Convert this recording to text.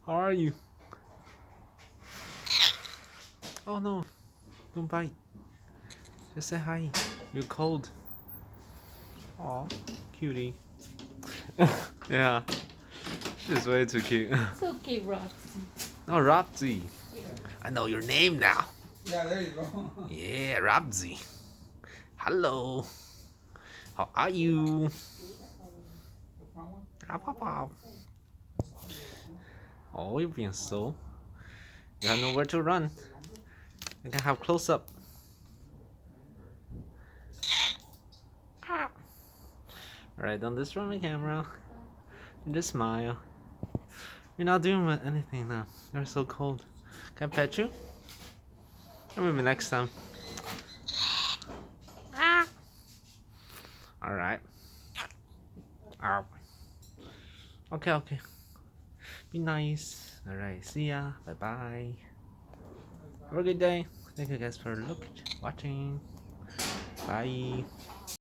How are you? Oh no, don't bite. Just say hi. You're cold. Aw, cutie. Yeah, she's way too cute. It's okay, Roxy. Oh, Robsy. I know your name now. Yeah, there you go. Yeah, Robsy. Hello. How are you? Oh, you're being slow. You have nowhere to run. You can have close up. Alright, don't destroy my camera. And just smile. You're not doing anything now. You're so cold. Can I pet you? Or maybe next time. Alright. Okay, okay. Be nice. Alright, see ya. Bye bye. Have a good day. Thank you guys for watching. Bye.